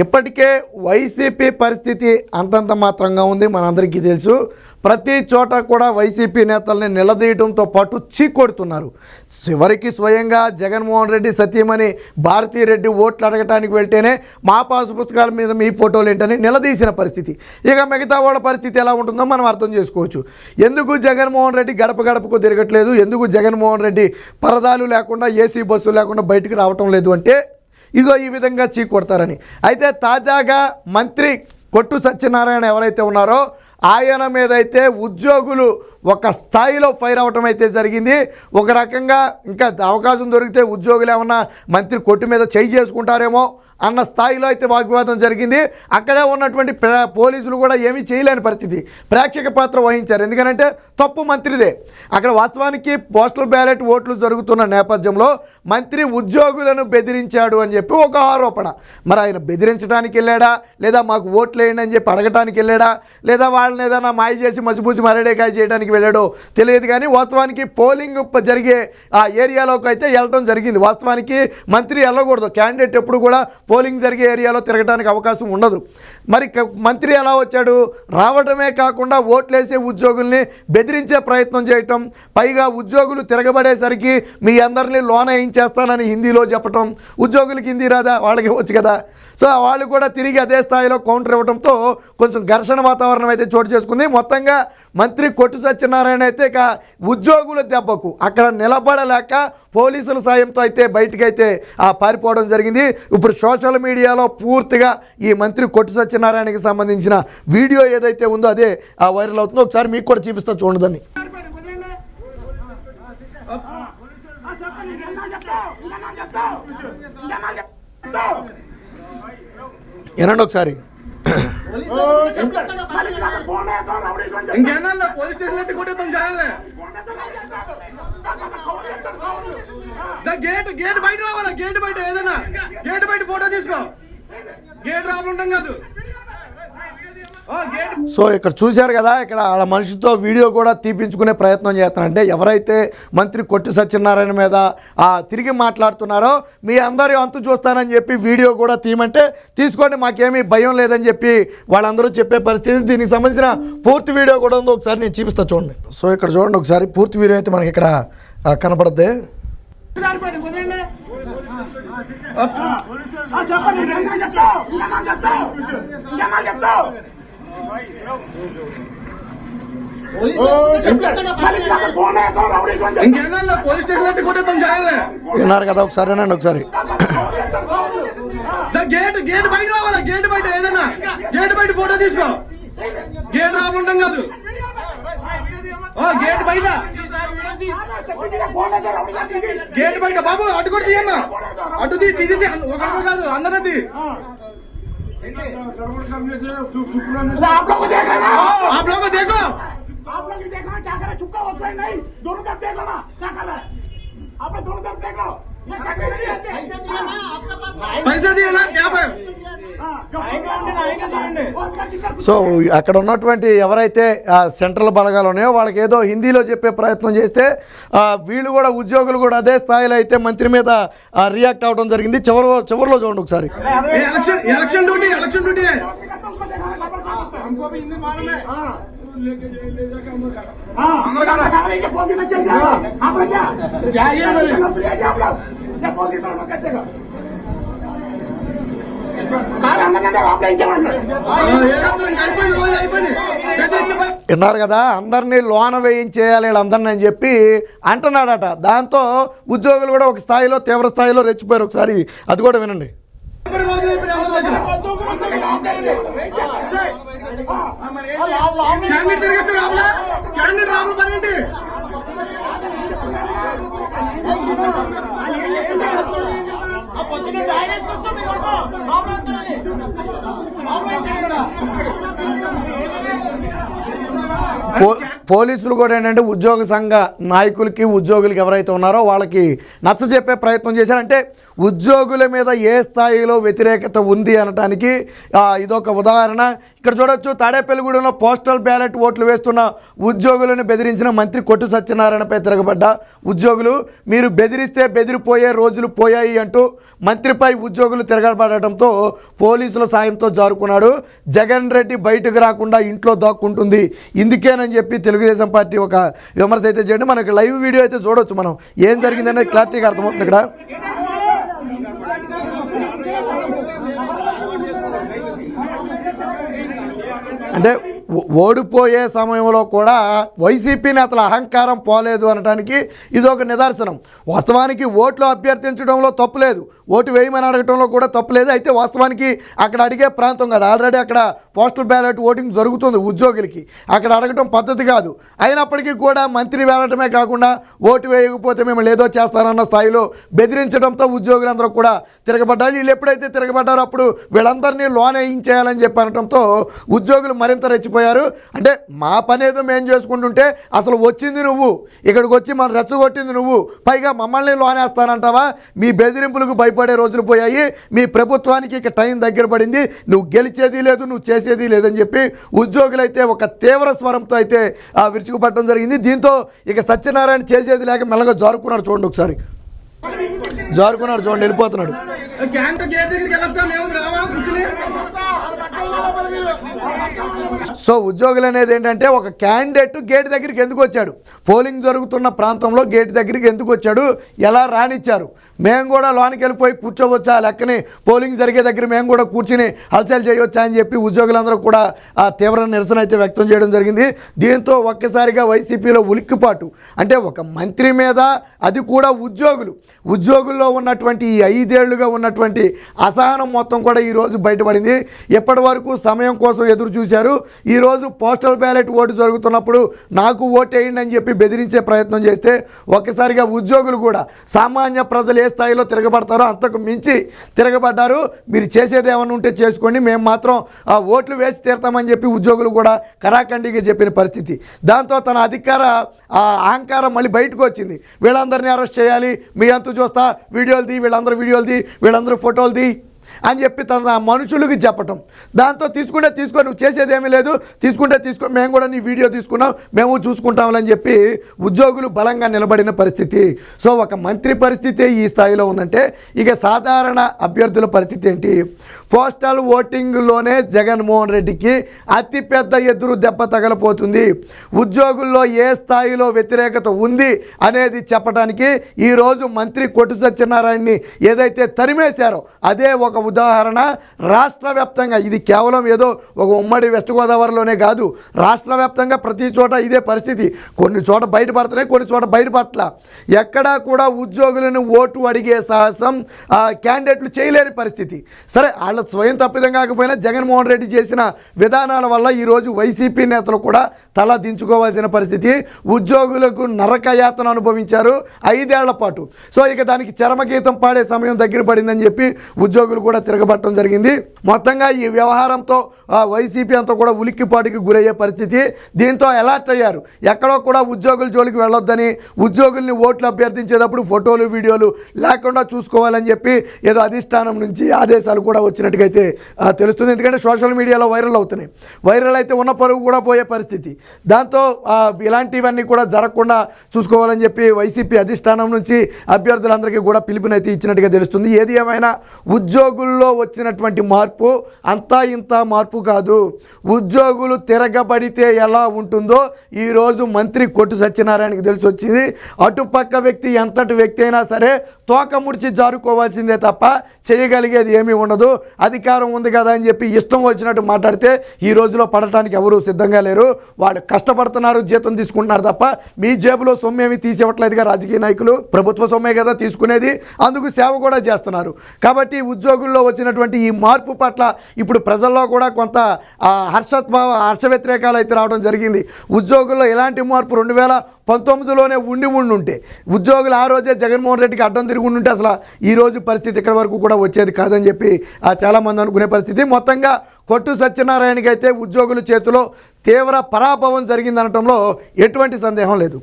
ఇప్పటికే వైసీపీ పరిస్థితి అంతంత మాత్రంగా ఉంది, మనందరికీ తెలుసు. ప్రతి చోట కూడా వైసీపీ నేతల్ని నిలదీయడంతో పాటు చీకొడుతున్నారు. చివరికి స్వయంగా జగన్మోహన్ రెడ్డి సతీమణి భారతీరెడ్డి ఓట్లు అడగటానికి వెళ్తేనే మా పాసు పుస్తకాల మీద మీ ఫోటోలు ఏంటని నిలదీసిన పరిస్థితి. ఇక మిగతా వాళ్ళ పరిస్థితి ఎలా ఉంటుందో మనం అర్థం చేసుకోవచ్చు. ఎందుకు జగన్మోహన్ రెడ్డి గడప గడపకు తిరగట్లేదు, ఎందుకు జగన్మోహన్ రెడ్డి పరదాలు లేకుండా ఏసీ బస్సు లేకుండా బయటకు రావటం లేదు అంటే ఇగో ఈ విధంగా చీకొడతారని. అయితే తాజాగా మంత్రి కొట్టు సత్యనారాయణ ఎవరైతే ఉన్నారో ఆయన మీద అయితే ఉద్యోగులు ఒక స్థాయిలో ఫైర్ అవటం అయితే జరిగింది. ఒక రకంగా ఇంకా అవకాశం దొరికితే ఉద్యోగులు ఏమన్నా మంత్రి కొట్టు మీద చేయి చేసుకుంటారేమో అన్న స్థాయిలో అయితే వాగ్వాదం జరిగింది. అక్కడే ఉన్నటువంటి పోలీసులు కూడా ఏమీ చేయలేని పరిస్థితి, ప్రేక్షక పాత్ర వహించారు. ఎందుకంటే తప్పు మంత్రిదే. అక్కడ వాస్తవానికి పోస్టల్ బ్యాలెట్ ఓట్లు జరుగుతున్న నేపథ్యంలో మంత్రి ఉద్యోగులను బెదిరించాడు అని చెప్పి ఒక ఆరోపణ. మరి ఆయన బెదిరించడానికి వెళ్ళాడా, లేదా మాకు ఓట్లు వేయండి అని చెప్పి అడగటానికి వెళ్ళాడా, లేదా వాళ్ళని ఏదైనా మాయ చేసి మసిపూసి మరడేకాయ చేయడానికి వెళ్ళాడో తెలియదు. కానీ వాస్తవానికి పోలింగ్ జరిగే ఆ ఏరియాలోకి అయితే వెళ్ళడం జరిగింది. వాస్తవానికి మంత్రి వెళ్ళకూడదు, క్యాండిడేట్ ఎప్పుడు కూడా పోలింగ్ జరిగే ఏరియాలో తిరగడానికి అవకాశం ఉండదు. మరి మంత్రి ఎలా వచ్చాడు? రావడమే కాకుండా ఓట్లేసే ఉద్యోగుల్ని బెదిరించే ప్రయత్నం చేయటం, పైగా ఉద్యోగులు తిరగబడేసరికి మీ అందరినీ లోన ఏం చేస్తానని హిందీలో చెప్పటం. ఉద్యోగులకి హిందీ రాదా, వాళ్ళకి వచ్చు కదా. సో వాళ్ళు కూడా తిరిగి అదే స్థాయిలో కౌంటర్ ఇవ్వడంతో కొంచెం ఘర్షణ వాతావరణం అయితే చోటు చేసుకుంది. మొత్తంగా మంత్రి కొట్టు సత్యనారాయణ అయితే ఇక ఉద్యోగుల దెబ్బకు అక్కడ నిలబడలేక పోలీసుల సాయంతో అయితే బయటకైతే పారిపోవడం జరిగింది. ఇప్పుడు సోషల్ మీడియాలో పూర్తిగా ఈ మంత్రి కొట్టు సత్యనారాయణకి సంబంధించిన వీడియో ఏదైతే ఉందో అదే వైరల్ అవుతుందో. ఒకసారి మీకు కూడా చూపిస్తా చూడదని. వినండి ఒకసారి. పోలీస్ స్టేషన్ కొట్టేస్తాం జాలే. గేట్ బయట రావాలా, గేట్ బయట ఏదైనా గేట్ బయట ఫోటో తీసుకో, గేట్ రాకుండా కాదు. సో ఇక్కడ చూశారు కదా, ఇక్కడ ఆడ మనిషితో వీడియో కూడా తీపించుకునే ప్రయత్నం చేస్తానంటే ఎవరైతే మంత్రి కొట్టు సత్యనారాయణ మీద తిరిగి మాట్లాడుతున్నారో మీ అందరూ అంతు చూస్తానని చెప్పి వీడియో కూడా తీయమంటే తీసుకోండి, మాకేమీ భయం లేదని చెప్పి వాళ్ళందరూ చెప్పే పరిస్థితి. దీనికి సంబంధించిన పూర్తి వీడియో కూడా ఉందో, ఒకసారి నేను చూపిస్తా చూడండి. సో ఇక్కడ చూడండి ఒకసారి పూర్తి వీడియో అయితే మనకి ఇక్కడ కనపడుద్ది. విన్నారు కదా, ఒకసారి అనండి ఒకసారి. గేట్ బయట రావాలా, గేట్ బయట ఏదైనా గేట్ బయట ఫోటో తీసుకో, గేట్ రాకుండా కాదు. గేట్ బయట గేట్ బయట బాబు అటు కూడా తీయమ్మా, అటు తీసేసి ఒకరితో కాదు అందరది. आप लोगों को देखो, आप लोग देखना क्या कर रहे, चुपका होता है नहीं, दोनों तरफ देख लेना क्या कर रहा है, आप लोग दोनों तरफ देख लो. पैसा दिया ना क्या पे. సో అక్కడ ఉన్నటువంటి ఎవరైతే సెంట్రల్ బలగాలు ఉన్నాయో వాళ్ళకి ఏదో హిందీలో చెప్పే ప్రయత్నం చేస్తే వీళ్ళు కూడా ఉద్యోగులు కూడా అదే స్థాయిలో అయితే మంత్రి మీద రియాక్ట్ అవడం జరిగింది. చివరిలో చూడండి ఒకసారి. ఎలక్షన్ డ్యూటీ విన్నారు కదా, అందరినీ లోన వేయించేయాలి వీళ్ళందరినీ అని చెప్పి అంటున్నాడట. దాంతో ఉద్యోగులు కూడా ఒక స్థాయిలో తీవ్ర స్థాయిలో రెచ్చిపోయారు. ఒకసారి అది కూడా వినండి. పోలీసులు కూడా ఏంటంటే ఉద్యోగ సంఘ నాయకులకి ఉద్యోగులకి ఎవరైతే ఉన్నారో వాళ్ళకి నచ్చజెప్పే ప్రయత్నం చేశారంటే ఉద్యోగుల మీద ఏ స్థాయిలో వ్యతిరేకత ఉంది అనడానికి ఇదొక ఉదాహరణ. ఇక్కడ చూడొచ్చు, తాడేపల్లిగూడెంలో పోస్టల్ బ్యాలెట్ ఓట్లు వేస్తున్న ఉద్యోగులను బెదిరించిన మంత్రి కొట్టు సత్యనారాయణపై తిరగబడ్డ ఉద్యోగులు. మీరు బెదిరిస్తే బెదిరిపోయే రోజులు పోయాయి అంటూ మంత్రిపై ఉద్యోగులు తిరగబడటంతో పోలీసుల సాయంతో జారుకున్నాడు. జగన్ రెడ్డి బయటకు రాకుండా ఇంట్లో దాక్కుంటుంది, ఇందుకేనని చెప్పి తెలుగుదేశం పార్టీ ఒక విమర్శ అయితే చేయండి. మనకి లైవ్ వీడియో అయితే చూడొచ్చు, మనం ఏం జరిగిందనేది క్లారిటీగా అర్థమవుతుంది ఇక్కడ. అంటే ఓడిపోయే సమయంలో కూడా వైసీపీ నేతల అహంకారం పోలేదు అనడానికి ఇది ఒక నిదర్శనం. వాస్తవానికి ఓట్లు అభ్యర్థించడంలో తప్పులేదు, ఓటు వేయమని అడగటంలో కూడా తప్పులేదు. అయితే వాస్తవానికి అక్కడ అడిగే ప్రాంతం కాదు, ఆల్రెడీ అక్కడ పోస్టల్ బ్యాలెట్ ఓటింగ్ జరుగుతుంది ఉద్యోగులకి, అక్కడ అడగటం పద్ధతి కాదు. అయినప్పటికీ కూడా మంత్రి వెళ్ళటమే కాకుండా ఓటు వేయకపోతే మేము లేదో చేస్తారన్న స్థాయిలో బెదిరించడంతో ఉద్యోగులందరూ కూడా తిరగబడ్డారు. వీళ్ళు ఎప్పుడైతే తిరగబడ్డారో అప్పుడు వీళ్ళందరినీ లోన్ వేయించేయాలని చెప్పి అనటంతో ఉద్యోగులు మరింత రెచ్చిపోయారు. అంటే మా పని ఏదో మేము చేసుకుంటుంటే అసలు వచ్చింది నువ్వు, ఇక్కడికి వచ్చి మనం రెచ్చగొట్టింది నువ్వు, పైగా మమ్మల్ని లోన్ వేస్తానంటావా? మీ బెదిరింపులకు భయపడే రోజులు పోయాయి, మీ ప్రభుత్వానికి ఇక టైం దగ్గర పడింది, నువ్వు గెలిచేది లేదు, నువ్వు చేసేది లేదని చెప్పి ఉద్యోగులైతే ఒక తీవ్ర స్వరంతో అయితే విరుచుకుపడటం జరిగింది. దీంతో ఇక సత్యనారాయణ చేసేది లేక మెల్లగా జారుకున్నాడు. చూడండి ఒకసారి, జారుకున్నాడు చూడండి, వెళ్ళిపోతున్నాడు. సో ఉద్యోగులు అనేది ఏంటంటే, ఒక క్యాండిడేట్ గేట్ దగ్గరికి ఎందుకు వచ్చాడు, పోలింగ్ జరుగుతున్న ప్రాంతంలో గేట్ దగ్గరికి ఎందుకు వచ్చాడు, ఎలా రానిచ్చారు, మేము కూడా లోనికి వెళ్ళిపోయి కూర్చోవచ్చా, లెక్కని పోలింగ్ జరిగే దగ్గర మేము కూడా కూర్చుని హల్చల్ చేయవచ్చా అని చెప్పి ఉద్యోగులందరూ కూడా ఆ తీవ్ర నిరసన అయితే వ్యక్తం చేయడం జరిగింది. దీంతో ఒక్కసారిగా వైసీపీలో ఉలిక్కిపాటు, అంటే ఒక మంత్రి మీద, అది కూడా ఉద్యోగుల్లో ఉన్నటువంటి ఈ 5 ఏళ్లుగా ఉన్నటువంటి అసహనం మొత్తం కూడా ఈరోజు బయటపడింది. ఎప్పటి వరకు సమయం కోసం ఎదురు చూశారు, ఈరోజు పోస్టల్ బ్యాలెట్ ఓటు జరుగుతున్నప్పుడు నాకు ఓటు వేయండి అని చెప్పి బెదిరించే ప్రయత్నం చేస్తే ఒక్కసారిగా ఉద్యోగులు కూడా సామాన్య ప్రజలు ఏ స్థాయిలో తిరగబడతారో అంతకు మించి తిరగబడ్డారు. మీరు చేసేది ఏమైనా ఉంటే చేసుకోండి, మేము మాత్రం ఆ ఓట్లు వేసి తీరుతామని చెప్పి ఉద్యోగులు కూడా కరాఖండిగా చెప్పిన పరిస్థితి. దాంతో తన అధికార అహంకారం మళ్ళీ బయటకు వచ్చింది. వీళ్ళందరినీ అరెస్ట్ చేయాలి, మీ అంతు చూస్తా, వీడియోలు తీ, వీళ్ళందరూ ఫోటోలు తీ అని చెప్పి తన మనుషులకి చెప్పటం. దాంతో తీసుకో, నువ్వు చేసేది ఏమీ లేదు, తీసుకో, మేము కూడా నీ వీడియో తీసుకున్నాం, మేము చూసుకుంటామని చెప్పి ఉద్యోగులు బలంగా నిలబడిన పరిస్థితి. సో ఒక మంత్రి పరిస్థితి ఈ స్థాయిలో ఉందంటే ఇక సాధారణ అభ్యర్థుల పరిస్థితి ఏంటి? పోస్టల్ ఓటింగ్లోనే జగన్మోహన్ రెడ్డికి అతిపెద్ద ఎదురు దెబ్బ తగలపోతుంది. ఉద్యోగుల్లో ఏ స్థాయిలో వ్యతిరేకత ఉంది అనేది చెప్పడానికి ఈరోజు మంత్రి కొట్టు సత్యనారాయణని ఏదైతే తరిమేశారో అదే ఒక ఉదాహరణ. రాష్ట్ర వ్యాప్తంగా ఇది కేవలం ఏదో ఒక ఉమ్మడి వెస్ట్ గోదావరిలోనే కాదు, రాష్ట్ర వ్యాప్తంగా ప్రతి చోట ఇదే పరిస్థితి. కొన్ని చోట బయటపడుతున్నాయి, కొన్ని చోట బయటపడట్ల. ఎక్కడా కూడా ఉద్యోగులను ఓటు అడిగే సాహసం క్యాండిడేట్లు చేయలేని పరిస్థితి. సరే, వాళ్ళ స్వయం తప్పిదం కాకపోయినా జగన్మోహన్ రెడ్డి చేసిన విధానాల వల్ల ఈరోజు వైసీపీ నేతలు కూడా తల దించుకోవాల్సిన పరిస్థితి. ఉద్యోగులకు నరకయాతన అనుభవించారు 5 ఏళ్ల పాటు. సో ఇక దానికి చరమగీతం పాడే సమయం దగ్గర పడిందని చెప్పి ఉద్యోగులు కూడా తిరగబట్టడం జరిగింది. మొత్తంగా ఈ వ్యవహారంతో వైసీపీ అంతా కూడా ఉలిక్కిపాటుకి గురయ్యే పరిస్థితి. దీంతో అలర్ట్ అయ్యారు, ఎక్కడో కూడా ఉద్యోగుల జోలికి వెళ్ళొద్దని, ఉద్యోగుల్ని ఓట్లు అభ్యర్థించేటప్పుడు ఫోటోలు వీడియోలు లేకుండా చూసుకోవాలని చెప్పి ఏదో అధిష్టానం నుంచి ఆదేశాలు కూడా వచ్చినట్టుగా అయితే తెలుస్తుంది. ఎందుకంటే సోషల్ మీడియాలో వైరల్ అయితే ఉన్న పరుగు కూడా పోయే పరిస్థితి. దాంతో ఇలాంటివన్నీ కూడా జరగకుండా చూసుకోవాలని చెప్పి వైసీపీ అధిష్టానం నుంచి అభ్యర్థులందరికీ కూడా పిలుపునైతే ఇచ్చినట్టుగా తెలుస్తుంది. ఏది ఏమైనా ఉద్యోగుల్లో వచ్చినటువంటి మార్పు అంతా ఇంత మార్పు కాదు. ఉద్యోగులు తిరగబడితే ఎలా ఉంటుందో ఈరోజు మంత్రి కొట్టు సత్యనారాయణకి తెలిసి వచ్చింది. అటుపక్క వ్యక్తి ఎంతటి వ్యక్తి అయినా సరే తోక ముడిచి జారుకోవాల్సిందే తప్ప చేయగలిగేది ఏమీ ఉండదు. అధికారం ఉంది కదా అని చెప్పి ఇష్టం వచ్చినట్టు మాట్లాడితే ఈ రోజులో పడటానికి ఎవరు సిద్ధంగా లేరు. వాళ్ళు కష్టపడుతున్నారు, జీతం తీసుకుంటున్నారు తప్ప మీ జేబులో సొమ్మేమి తీసివ్వట్లేదుగా రాజకీయ నాయకులు. ప్రభుత్వ సొమ్మే కదా తీసుకునేది, అందుకు సేవ కూడా చేస్తున్నారు. కాబట్టి ఉద్యోగుల్లో వచ్చినటువంటి ఈ మార్పు పట్ల ఇప్పుడు ప్రజల్లో కూడా కొంత హర్ష వ్యతిరేకాలు అయితే రావడం జరిగింది. ఉద్యోగుల్లో ఎలాంటి మార్పు 2019లోనే ఉంటే ఉద్యోగులు ఆ రోజే జగన్మోహన్ రెడ్డికి అడ్డం తిరిగి ఉంటే అసలు ఈరోజు పరిస్థితి ఇక్కడ వరకు కూడా వచ్చేది కాదని చెప్పి చాలామంది అనుకునే పరిస్థితి. మొత్తంగా కొట్టు సత్యనారాయణకి అయితే ఉద్యోగుల చేతిలో తీవ్ర పరాభవం జరిగిందనటంలో ఎటువంటి సందేహం లేదు.